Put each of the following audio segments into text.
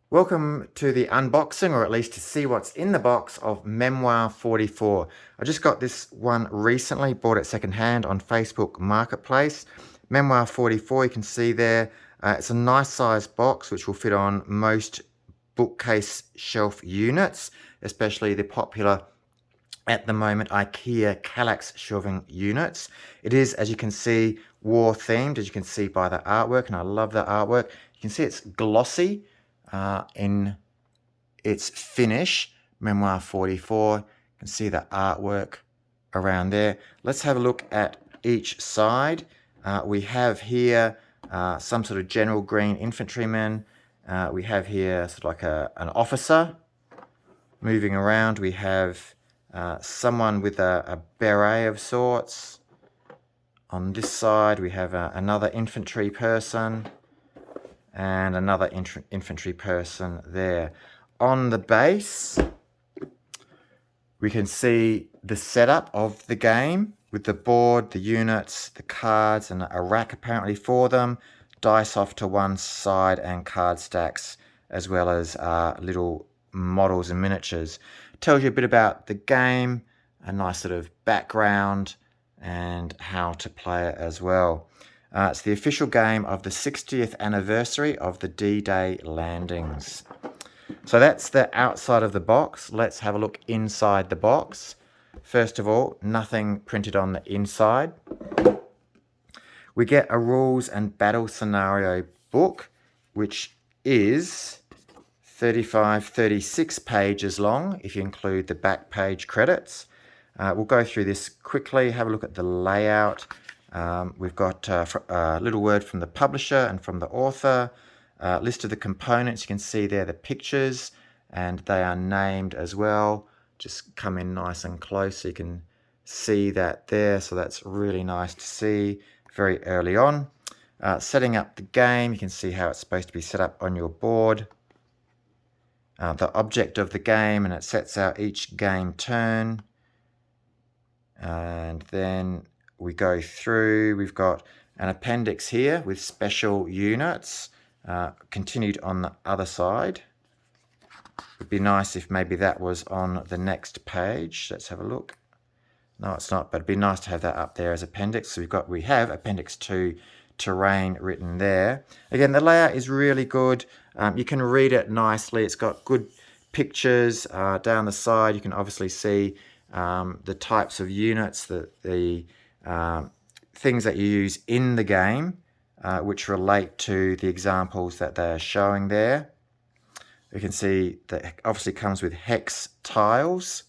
Welcome to the unboxing, or at least to see what's in the box of Memoir 44. I just got this one recently, bought it secondhand on Facebook Marketplace. Memoir 44, you can see there, it's a nice size box which will fit on most bookcase shelf units, especially the popular at the moment IKEA Kallax shelving units. It is, as you can see, war themed, as you can see by the artwork, and I love the artwork. You can see it's glossy in its finish. Memoir 44, you can see the artwork around there. Let's have a look at each side. We have here some sort of general green infantryman. We have here sort of like an officer moving around. We have someone with a beret of sorts. On this side, we have another infantry person and another infantry person there. On the base, we can see the setup of the game with the board, the units, the cards, and a rack apparently for them, dice off to one side, and card stacks, as well as little models and miniatures. Tells you a bit about the game, a nice sort of background, and how to play it as well. It's the official game of the 60th anniversary of the D-Day landings. So that's the outside of the box. Let's have a look inside the box. First of all, nothing printed on the inside. We get a rules and battle scenario book, which is 36 pages long if you include the back page credits. We'll go through this quickly, have a look at the layout. We've got a little word from the publisher and from the author. List of the components, you can see there the pictures, and they are named as well. Just come in nice and close so you can see that there, so that's really nice to see very early on. Setting up the game, you can see how it's supposed to be set up on your board. The object of the game, and it sets out each game turn. And then we go through, we've got an appendix here with special units, continued on the other side. It'd be nice if maybe that was on the next page. Let's have a look. No, it's not, but it'd be nice to have that up there as appendix. So we have appendix 2 terrain written there. Again, the layout is really good. You can read it nicely. It's got good pictures down the side. You can obviously see the types of units, the things that you use in the game, which relate to the examples that they are showing there. You can see that it obviously comes with hex tiles.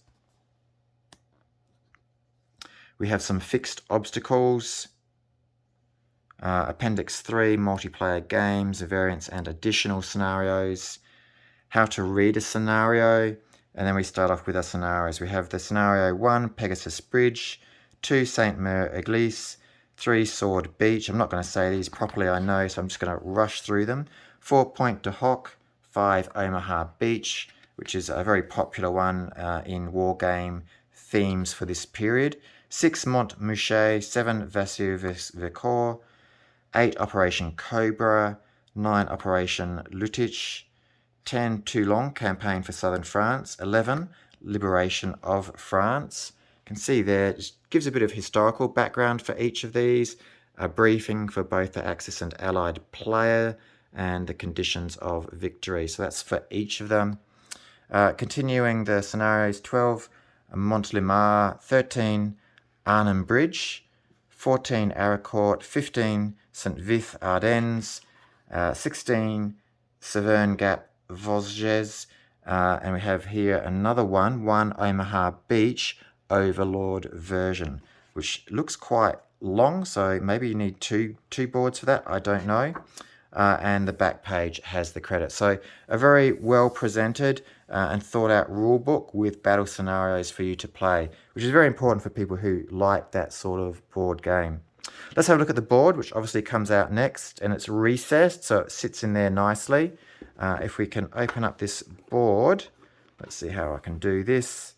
We have some fixed obstacles. Appendix 3, multiplayer games, variants and additional scenarios. How to read a scenario. And then we start off with our scenarios. We have the scenario 1, Pegasus Bridge, 2, St. Mer Église, 3, Sword Beach. I'm not going to say these properly, I know, so I'm just going to rush through them. 4, Pointe du Hoc, 5, Omaha Beach, which is a very popular one in war game themes for this period. 6, Montmouchet, 7, Vassieux-Vercors, 8, Operation Cobra, 9, Operation Lutich, 10, Toulon, Campaign for Southern France, 11, Liberation of France. You can see there, it gives a bit of historical background for each of these, a briefing for both the Axis and Allied player, and the conditions of victory. So that's for each of them. Continuing the scenarios, 12, Montélimar, 13, Arnhem Bridge, 14, Aricourt, 15, St. Vith Ardennes, 16, Severn Gap, Vosges, and we have here another one, 1, Omaha Beach, Overlord version, which looks quite long, so maybe you need two boards for that, I don't know. And the back page has the credits. So a very well presented and thought out rule book with battle scenarios for you to play, which is very important for people who like that sort of board game. Let's have a look at the board, which obviously comes out next, and it's recessed, so it sits in there nicely. If we can open up this board, let's see how I can do this.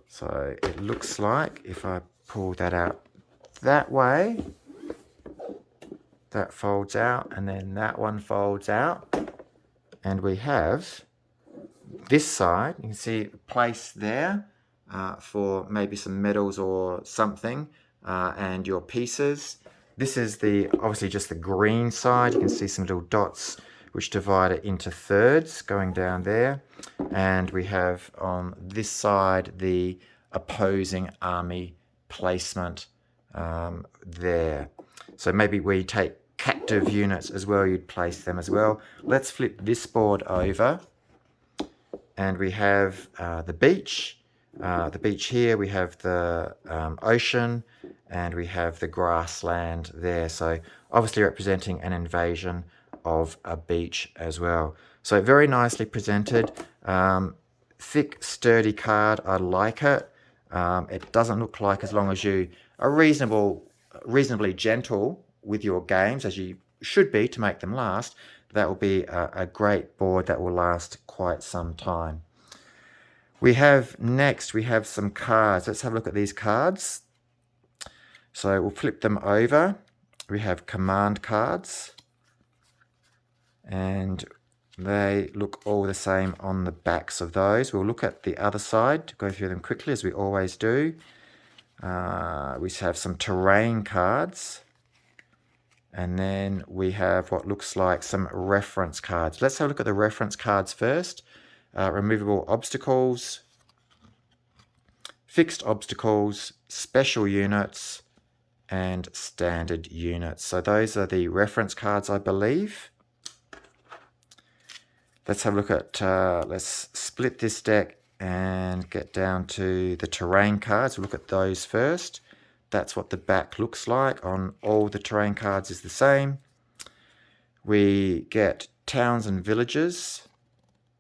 So it looks like if I pull that out that way, That folds out, and then that one folds out. And we have this side, you can see place there for maybe some medals or something, and your pieces. This is obviously just the green side. You can see some little dots which divide it into thirds going down there. And we have on this side the opposing army placement there. So maybe where you take captive units as well, you'd place them as well. Let's flip this board over. And we have the beach. The beach here, we have the ocean, and we have the grassland there. So obviously representing an invasion of a beach as well. So very nicely presented. Thick, sturdy card. I like it. It doesn't look like, as long as you are reasonably gentle with your games, as you should be to make them last, that will be a great board that will last quite some time. Next we have some cards. Let's have a look at these cards. So we'll flip them over. We have command cards, and they look all the same on the backs of those. We'll look at the other side to go through them quickly, as we always do. We have some terrain cards. And then we have what looks like some reference cards. Let's have a look at the reference cards first. Removable obstacles, fixed obstacles, special units, and standard units. So those are the reference cards, I believe. Let's have a look at, let's split this deck and get down to the terrain cards. We'll look at those first. That's what the back looks like on all the terrain cards, is the same. We get towns and villages,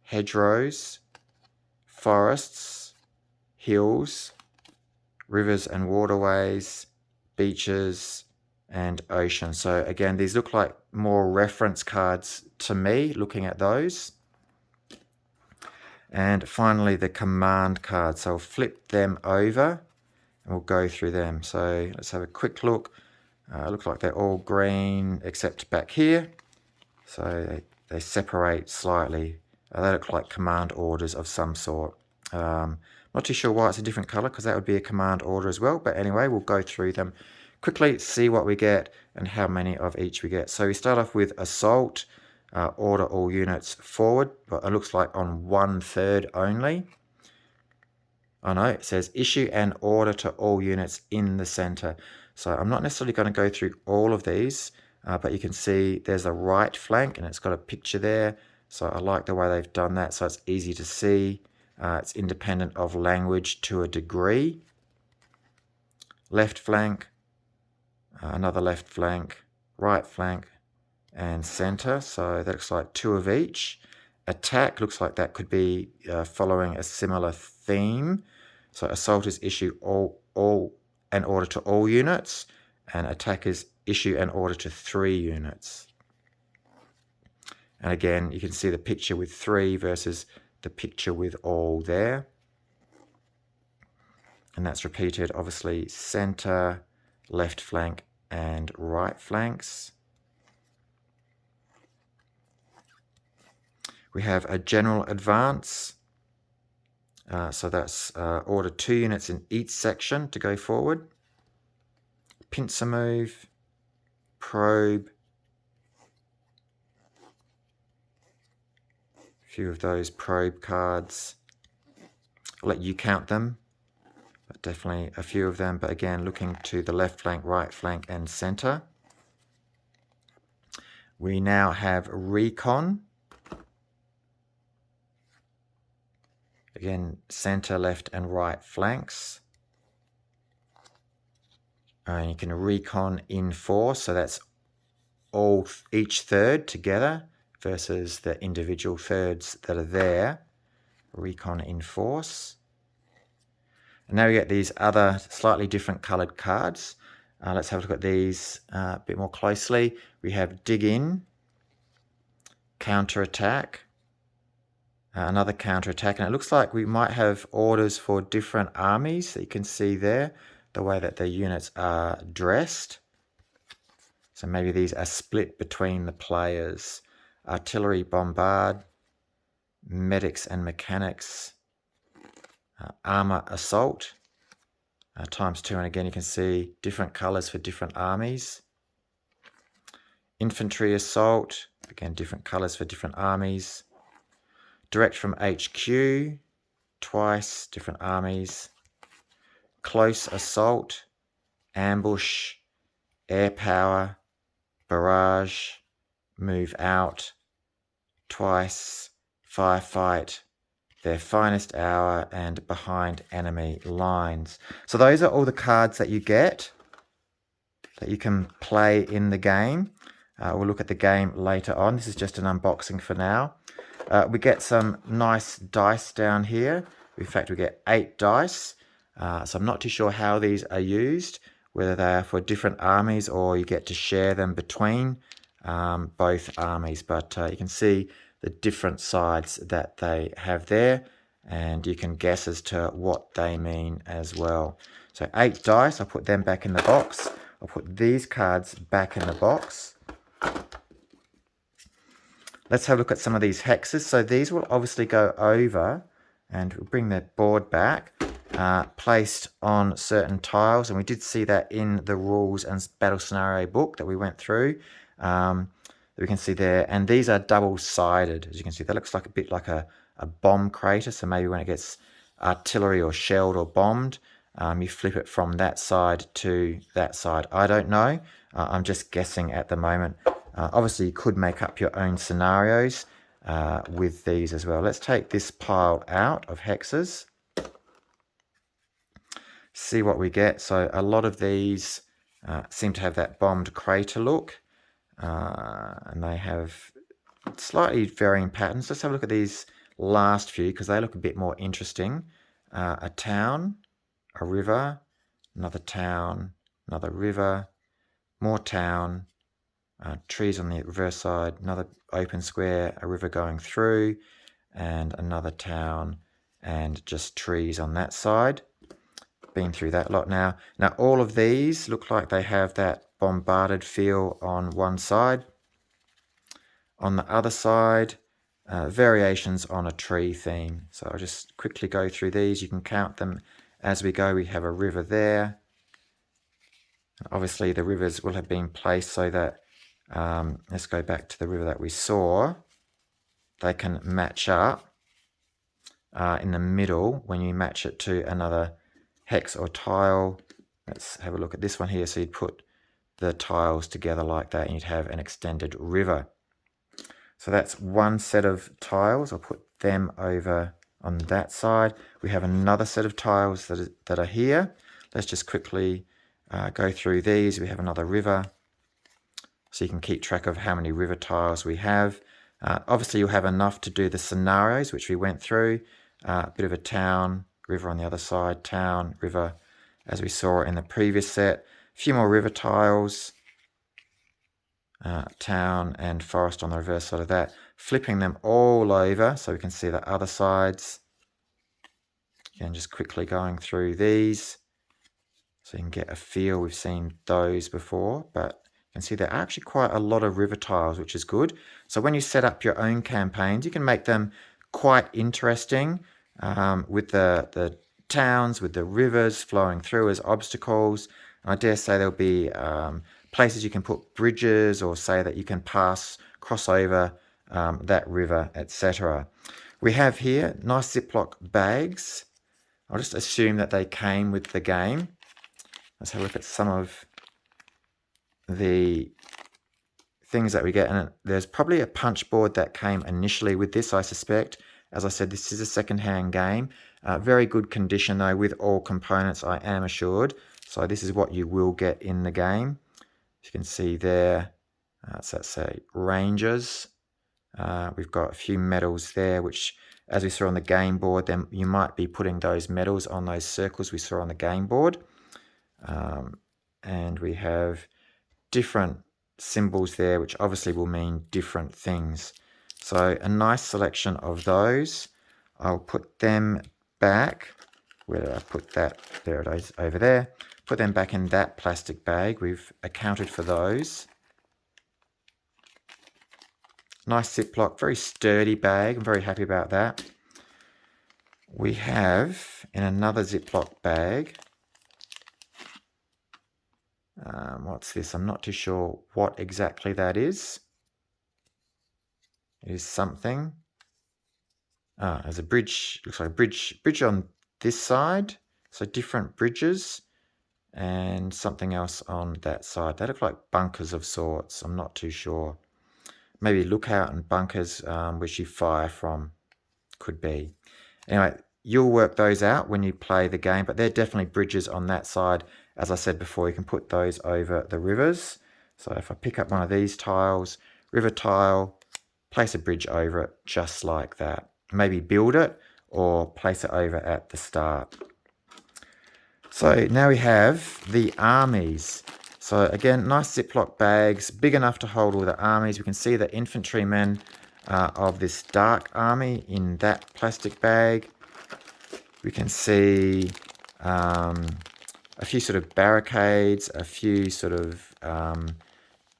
hedgerows, forests, hills, rivers and waterways, beaches, and ocean. So again, these look like more reference cards to me, looking at those. And finally, the command cards. So I'll flip them over. We'll go through them. So let's have a quick look. Looks like they're all green except back here. So they separate slightly. They look like command orders of some sort. Not too sure why it's a different color, because that would be a command order as well. But anyway, we'll go through them quickly, see what we get and how many of each we get. So we start off with assault. Order all units forward, but it looks like on 1/3 only. I know it says issue an order to all units in the center. So I'm not necessarily going to go through all of these, but you can see there's a right flank and it's got a picture there. So I like the way they've done that, so it's easy to see. It's independent of language to a degree. Left flank, another left flank, right flank, and center. So that looks like 2 of each. Attack looks like that could be following a similar theme. So assault is issue an order to all units, and attack is issue an order to 3 units. And again, you can see the picture with 3 versus the picture with all there. And that's repeated, obviously, center, left flank, and right flanks. We have a general advance. So that's order 2 units in each section to go forward. Pincer move, probe. A few of those probe cards. I'll let you count them, but definitely a few of them. But again, looking to the left flank, right flank, and center. We now have recon. Again, center, left, and right flanks. And you can recon in 4, so that's each third together versus the individual thirds that are there. Recon in force. And now we get these other slightly different colored cards. Let's have a look at these a bit more closely. We have dig in, counter-attack, another counter-attack, and it looks like we might have orders for different armies that you can see there, the way that the units are dressed. So maybe these are split between the players. Artillery, bombard, medics and mechanics, armor, assault, ×2. And again, you can see different colors for different armies. Infantry, assault, again, different colors for different armies. Direct from HQ, twice, different armies. Close assault, ambush, air power, barrage, move out, twice, firefight, their finest hour, and behind enemy lines. So those are all the cards that you get that you can play in the game. We'll look at the game later on. This is just an unboxing for now. We get some nice dice down here. In fact, we get 8 dice. So I'm not too sure how these are used, whether they are for different armies or you get to share them between both armies. But you can see the different sides that they have there, and you can guess as to what they mean as well. So 8 dice, I'll put them back in the box. I'll put these cards back in the box. Let's have a look at some of these hexes. So these will obviously go over, and we'll bring the board back, placed on certain tiles. And we did see that in the rules and battle scenario book that we went through. That we can see there. And these are double-sided. As you can see, that looks like a bit like a bomb crater. So maybe when it gets artillery or shelled or bombed, you flip it from that side to that side. I don't know. I'm just guessing at the moment. Obviously, you could make up your own scenarios with these as well. Let's take this pile out of hexes. See what we get. So a lot of these seem to have that bombed crater look. And they have slightly varying patterns. Let's have a look at these last few because they look a bit more interesting. A town, a river, another town, another river, more town, trees on the reverse side, another open square, a river going through, and another town, and just trees on that side. Been through that lot now. Now all of these look like they have that bombarded feel on one side. On the other side, variations on a tree theme. So I'll just quickly go through these. You can count them as we go. We have a river there. Obviously the rivers will have been placed so that, let's go back to the river that we saw. They can match up in the middle when you match it to another hex or tile. Let's have a look at this one here. So you'd put the tiles together like that and you'd have an extended river. So that's one set of tiles. I'll put them over on that side. We have another set of tiles that are here. Let's just quickly go through these. We have another river. So you can keep track of how many river tiles we have. Obviously you'll have enough to do the scenarios, which we went through. A bit of a town, river on the other side, town, river, as we saw in the previous set. A few more river tiles. Town and forest on the reverse side of that, flipping them all over so we can see the other sides. Again, just quickly going through these so you can get a feel. We've seen those before, but you can see there are actually quite a lot of river tiles, which is good. So when you set up your own campaigns, you can make them quite interesting with the towns, with the rivers flowing through as obstacles. And I dare say there'll be places you can put bridges, or say that you can cross over that river, etc. We have here nice Ziploc bags. I'll just assume that they came with the game. Let's have a look at some of the things that we get. And there's probably a punch board that came initially with this, I suspect. As I said, this is a second-hand game. Very good condition though, with all components, I am assured. So this is what you will get in the game. You can see there, so that's say Rangers. We've got a few medals there, which, as we saw on the game board, then you might be putting those medals on those circles we saw on the game board. And we have different symbols there, which obviously will mean different things. So a nice selection of those. I'll put them back. Where did I put that? There it is, over there. Put them back in that plastic bag. We've accounted for those. Nice Ziploc, very sturdy bag. I'm very happy about that. We have in another Ziploc bag, what's this? I'm not too sure what exactly that is. It is something. There's a bridge, looks like a bridge on this side. So different bridges and something else on that side. They look like bunkers of sorts. I'm not too sure. Maybe lookout and bunkers which you fire from, could be. Anyway, you'll work those out when you play the game, but they're definitely bridges on that side. As I said before, you can put those over the rivers. So if I pick up one of these tiles, river tile, place a bridge over it just like that. Maybe build it or place it over at the start. So now we have the armies. So again, nice Ziploc bags, big enough to hold all the armies. We can see the infantrymen of this dark army in that plastic bag. We can see a few sort of barricades, a few sort of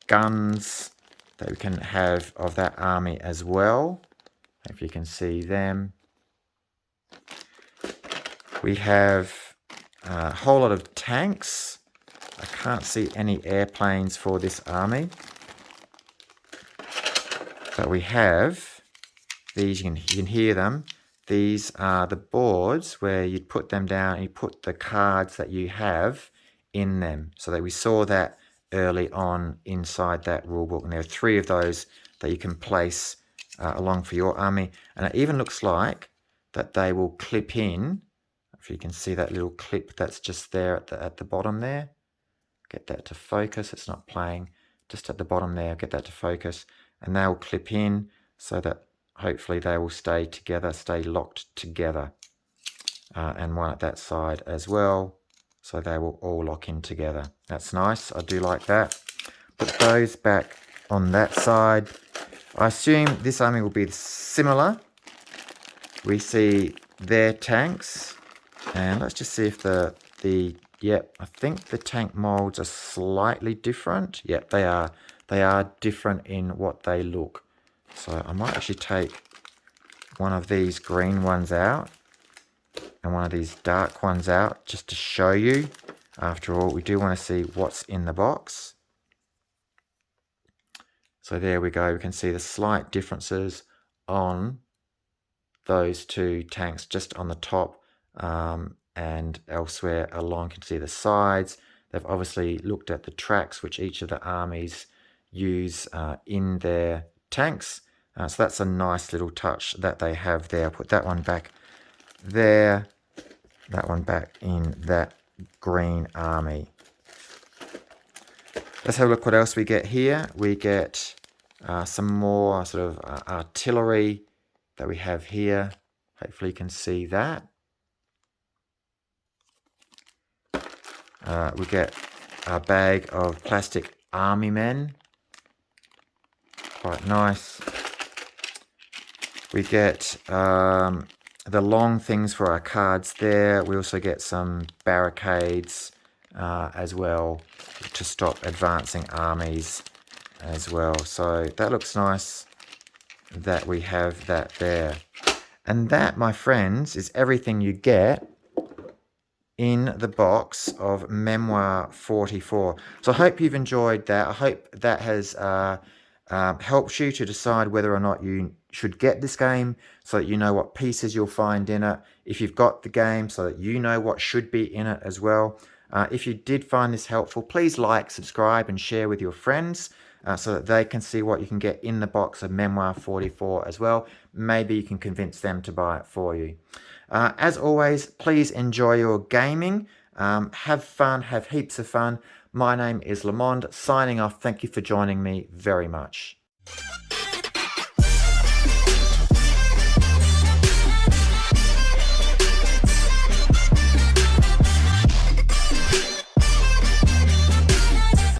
guns that we can have of that army as well. If you can see them. We have a whole lot of tanks. I can't see any airplanes for this army. But we have these, you can hear them. These are the boards where you'd put them down and you put the cards that you have in them. So that we saw that early on inside that rulebook. And there are 3 of those that you can place along for your army. And it even looks like that they will clip in. If you can see that little clip that's just there at the bottom there. Get that to focus. It's not playing. Just at the bottom there, get that to focus. And they'll clip in so that hopefully they will stay together, stay locked together. And one at that side as well. So they will all lock in together. That's nice. I do like that. Put those back on that side. I assume this army will be similar. We see their tanks. And let's just see if yep, I think the tank molds are slightly different. Yep, they are. They are different in what they look. So I might actually take one of these green ones out and one of these dark ones out just to show you. After all, we do want to see what's in the box. So there we go. We can see the slight differences on those 2 tanks just on the top and elsewhere along. You can see the sides. They've obviously looked at the tracks which each of the armies use in their tanks. So that's a nice little touch that they have there. I'll put that one back there, that one back in that green army. Let's have a look what else we get here. We get some more sort of artillery that we have here. Hopefully you can see that. We get a bag of plastic army men. Quite nice. We get the long things for our cards there. We also get some barricades as well to stop advancing armies as well. So that looks nice that we have that there. And that, my friends, is everything you get in the box of Memoir 44. So I hope you've enjoyed that. I hope that has helps you to decide whether or not you should get this game, so that you know what pieces you'll find in it. If you've got the game, so that you know what should be in it as well. If you did find this helpful, please like, subscribe and share with your friends so that they can see what you can get in the box of Memoir 44 as well. Maybe you can convince them to buy it for you. As always, please enjoy your gaming. Have fun, have heaps of fun. My name is LeMonde, signing off. Thank you for joining me very much.